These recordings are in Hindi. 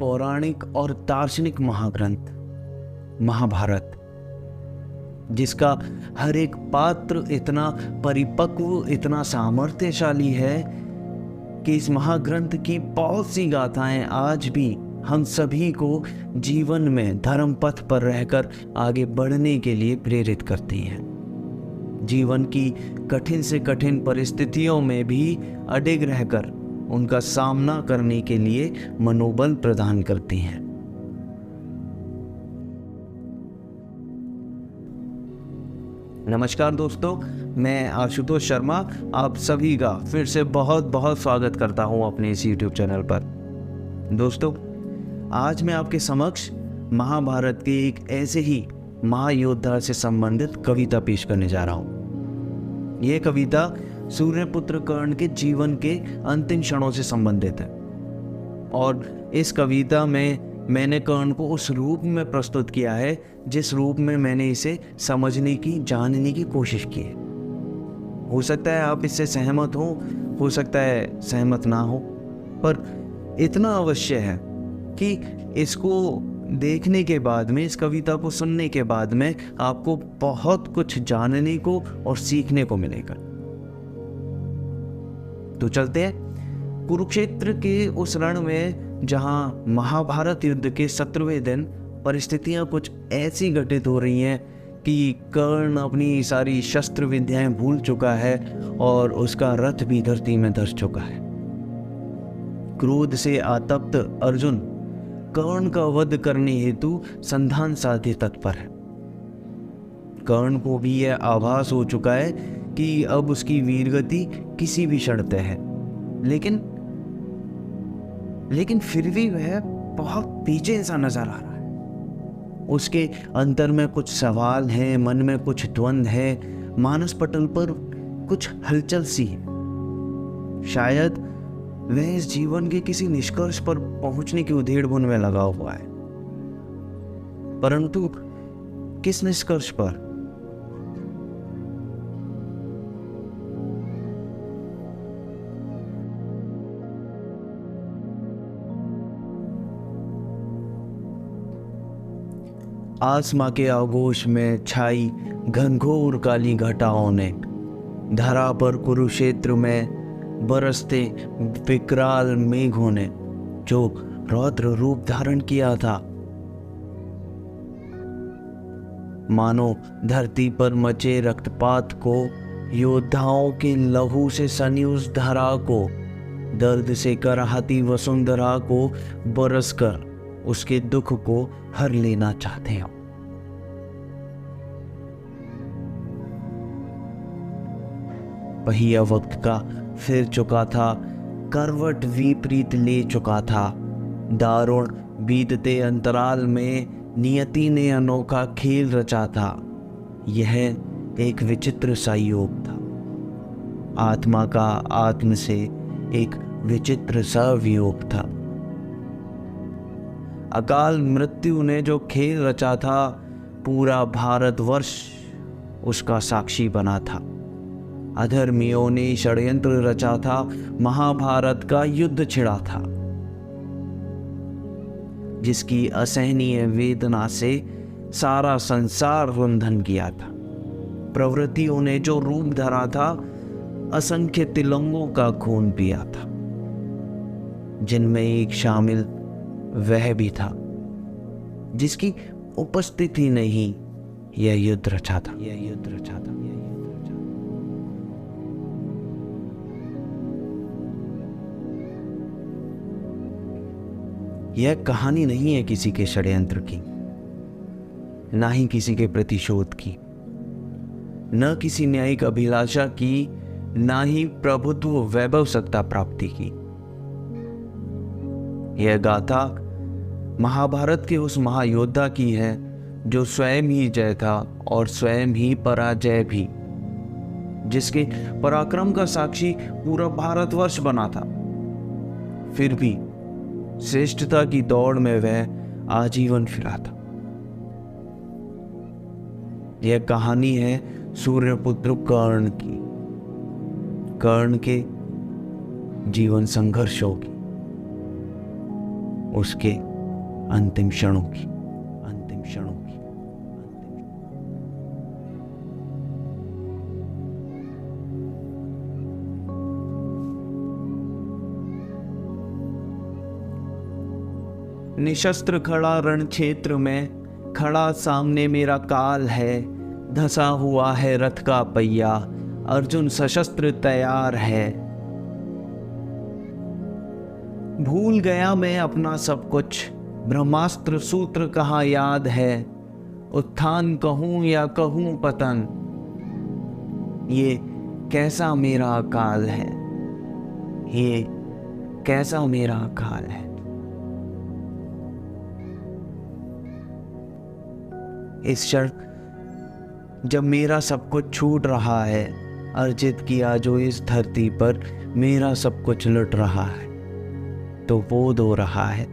पौराणिक और दार्शनिक महाग्रंथ महाभारत, जिसका हर एक पात्र इतना परिपक्व, इतना सामर्थ्यशाली है कि इस महाग्रंथ की बहुत सी गाथाएं आज भी हम सभी को जीवन में धर्म पथ पर रहकर आगे बढ़ने के लिए प्रेरित करती हैं। जीवन की कठिन से कठिन परिस्थितियों में भी अडिग रहकर उनका सामना करने के लिए मनोबल प्रदान करती हैं। नमस्कार दोस्तों, मैं आशुतोष शर्मा आप सभी का फिर से बहुत बहुत स्वागत करता हूं अपने इस YouTube चैनल पर। दोस्तों, आज मैं आपके समक्ष महाभारत के एक ऐसे ही महायोद्धा से संबंधित कविता पेश करने जा रहा हूं। यह कविता सूर्यपुत्र कर्ण के जीवन के अंतिम क्षणों से संबंधित है और इस कविता में मैंने कर्ण को उस रूप में प्रस्तुत किया है जिस रूप में मैंने इसे समझने की, जानने की कोशिश की है। हो सकता है आप इससे सहमत हो सकता है सहमत ना हो, पर इतना अवश्य है कि इसको देखने के बाद में, इस कविता को सुनने के बाद में आपको बहुत कुछ जानने को और सीखने को मिलेगा। तो चलते हैं कुरुक्षेत्र के उस रण में जहां महाभारत युद्ध के 17वें दिन परिस्थितियां कुछ ऐसी घटित हो रही हैं कि कर्ण अपनी सारी शस्त्र विद्याएं भूल चुका है और उसका रथ भी धरती में धंस चुका है। क्रोध से आतप्त अर्जुन कर्ण का वध करने हेतु संधान साधे तत्पर है। कर्ण को भी यह आभास हो चुका है कि अब उसकी वीरगति किसी भी क्षण तय है, लेकिन फिर भी वह बहुत पीछे सा नजर आ रहा है। उसके अंतर में कुछ सवाल हैं, मन में कुछ द्वंद्व है, मानस पटल पर कुछ हलचल सी है। शायद वह इस जीवन के किसी निष्कर्ष पर पहुंचने की उधेड़-बुन में लगा हुआ है, परंतु किस निष्कर्ष पर? आसमां के आगोश में छाई घनघोर काली घटाओं ने धरा पर कुरुक्षेत्र में बरसते विकराल मेघों ने जो रौद्र रूप धारण किया था। मानो धरती पर मचे रक्तपात को, योद्धाओं के लहू से सनी उस धरा को, दर्द से कराहती वसुंधरा को बरसकर उसके दुख को हर लेना चाहते हो। पहिया वक्त का फिर चुका था, करवट विपरीत ले चुका था। दारुण बीतते अंतराल में नियति ने अनोखा खेल रचा था। यह एक विचित्र सा योग था, आत्मा का आत्म से एक विचित्र सा वियोग था। अकाल मृत्यु ने जो खेल रचा था, पूरा भारतवर्ष उसका साक्षी बना था। अधर्मियों ने षड्यंत्र रचा था, महाभारत का युद्ध छिड़ा था, जिसकी असहनीय वेदना से सारा संसार रुंधन किया था। प्रवृत्तियों ने जो रूप धरा था, असंख्य तिलंगों का खून पिया था, जिनमें एक शामिल वह भी था जिसकी उपस्थिति नहीं यह युद्ध रचा था। यह कहानी नहीं है किसी के षड्यंत्र की, ना ही किसी के प्रतिशोध की, न किसी न्यायिक अभिलाषा की, ना ही प्रभुत्व वैभव सत्ता प्राप्ति की। यह गाथा महाभारत के उस महायोद्धा की है जो स्वयं ही जय था और स्वयं ही पराजय भी, जिसके पराक्रम का साक्षी पूरा भारतवर्ष बना था। फिर भी श्रेष्ठता की दौड़ में वह आजीवन फिरा था। यह कहानी है सूर्यपुत्र कर्ण की, कर्ण के जीवन संघर्षों की, उसके अंतिम क्षणों की, अंतिम क्षणों की। निशस्त्र खड़ा रण क्षेत्र में, खड़ा सामने मेरा काल है। धंसा हुआ है रथ का पहिया, अर्जुन सशस्त्र तैयार है। भूल गया मैं अपना सब कुछ, ब्रह्मास्त्र सूत्र कहाँ याद है। उत्थान कहूँ या कहूँ पतन, ये कैसा मेरा काल है, ये कैसा मेरा काल है। इस क्षण जब मेरा सब कुछ छूट रहा है, अर्जित किया जो इस धरती पर मेरा सब कुछ लुट रहा है, तो वो दो रहा है।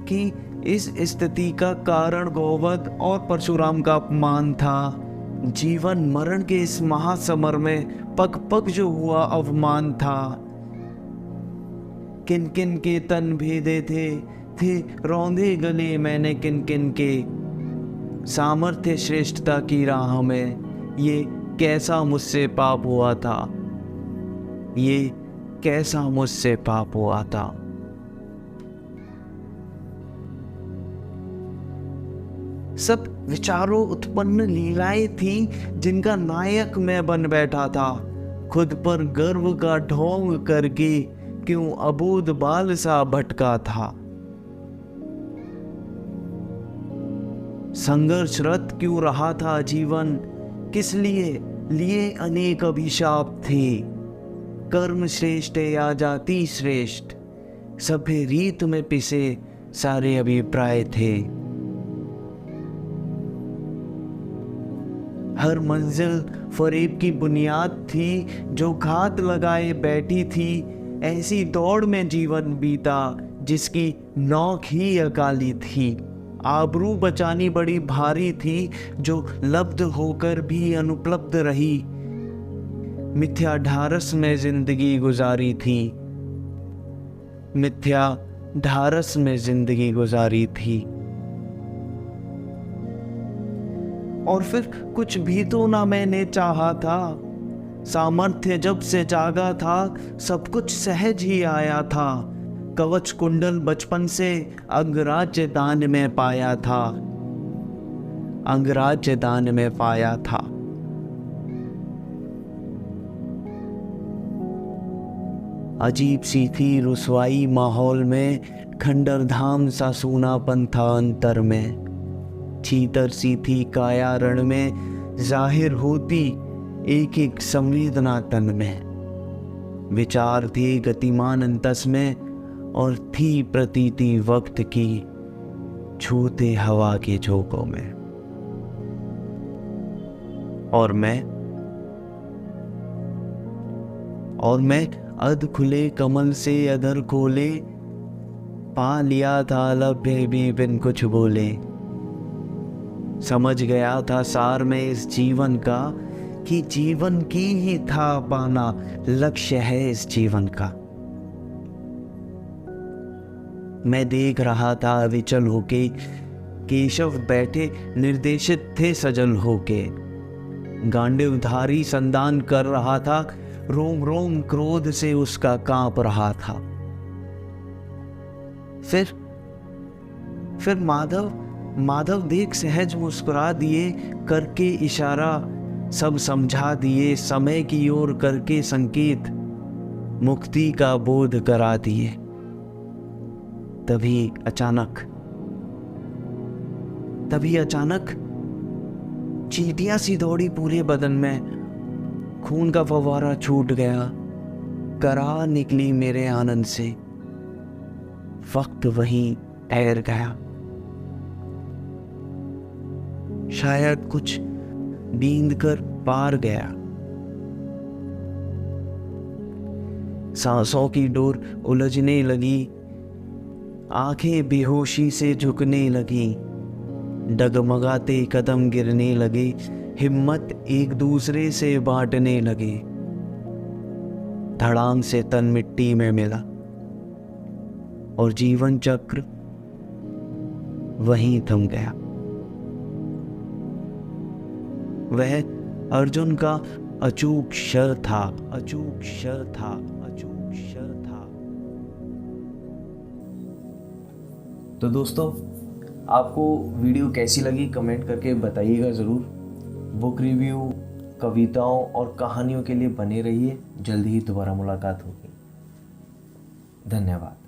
कि इस स्थिति का कारण गोवध और परशुराम का अपमान था। जीवन मरण के इस महासमर में पग पग जो हुआ अवमान था। किन किन के तन भेदे थे रौंदे गले मैंने किन किन के। सामर्थ्य श्रेष्ठता की राह में ये कैसा मुझसे पाप हुआ था, ये कैसा मुझसे पाप हुआ था। सब विचारों उत्पन्न लीलाएं थी जिनका नायक मैं बन बैठा था। खुद पर गर्व का ढोंग करके क्यों अबूझ बाल सा भटका था। संघर्षरत क्यों रहा था जीवन, किस लिए अनेक अभिशाप थे। कर्म श्रेष्ठ या जाति श्रेष्ठ, सभ्य रीत में पिसे सारे अभिप्राय थे। हर मंजिल फरेब की बुनियाद थी जो घात लगाए बैठी थी। ऐसी दौड़ में जीवन बीता जिसकी नौक ही अकाली थी। आबरू बचानी बड़ी भारी थी जो लब्ध होकर भी अनुपलब्ध रही। मिथ्या ढारस में जिंदगी गुजारी थी, मिथ्या ढारस में जिंदगी गुजारी थी। और फिर कुछ भी तो ना मैंने चाहा था। सामर्थ्य जब से जागा था सब कुछ सहज ही आया था। कवच कुंडल बचपन से अंगराज्य दान में पाया था, अंगराज्य दान में पाया था। अजीब सी थी रुसवाई माहौल में, खंडर धाम सा सूनापन था अंतर में। चीतर सी थी काया रण में, जाहिर होती एक एक संवेदना तन में। विचार थे गतिमान अंतस में और थी प्रतीति वक्त की छूते हवा के झोंकों में। और मैं अध खुले कमल से अधर खोले, पा लिया था लभ्य भी बिन कुछ बोले। समझ गया था सार में इस जीवन का कि जीवन की ही था पाना लक्ष्य है इस जीवन का। मैं देख रहा था विचल होके, केशव बैठे निर्देशित थे सजल होके। गांडीवधारी संधान कर रहा था, रोम रोम क्रोध से उसका कांप रहा था। फिर माधव देख सहज मुस्कुरा दिए, करके इशारा सब समझा दिए। समय की ओर करके संकेत मुक्ति का बोध करा दिए। तभी अचानक चींटियां सी दौड़ी पूरे बदन में। खून का फव्वारा छूट गया, करा निकली मेरे आनंद से। वक्त वहीं ठहर गया। शायद कुछ बींद कर पार गया। सांसों की डोर उलझने लगी, आंखें बेहोशी से झुकने लगी। डगमगाते कदम गिरने लगे, हिम्मत एक दूसरे से बांटने लगे। धड़ाम से तन मिट्टी में मिला और जीवन चक्र वहीं थम गया। वह अर्जुन का अचूक शर था, अचूक शर था, अचूक शर था। तो दोस्तों, आपको वीडियो कैसी लगी कमेंट करके बताइएगा ज़रूर। बुक रिव्यू, कविताओं और कहानियों के लिए बने रहिए। जल्दी ही दोबारा मुलाकात होगी। धन्यवाद।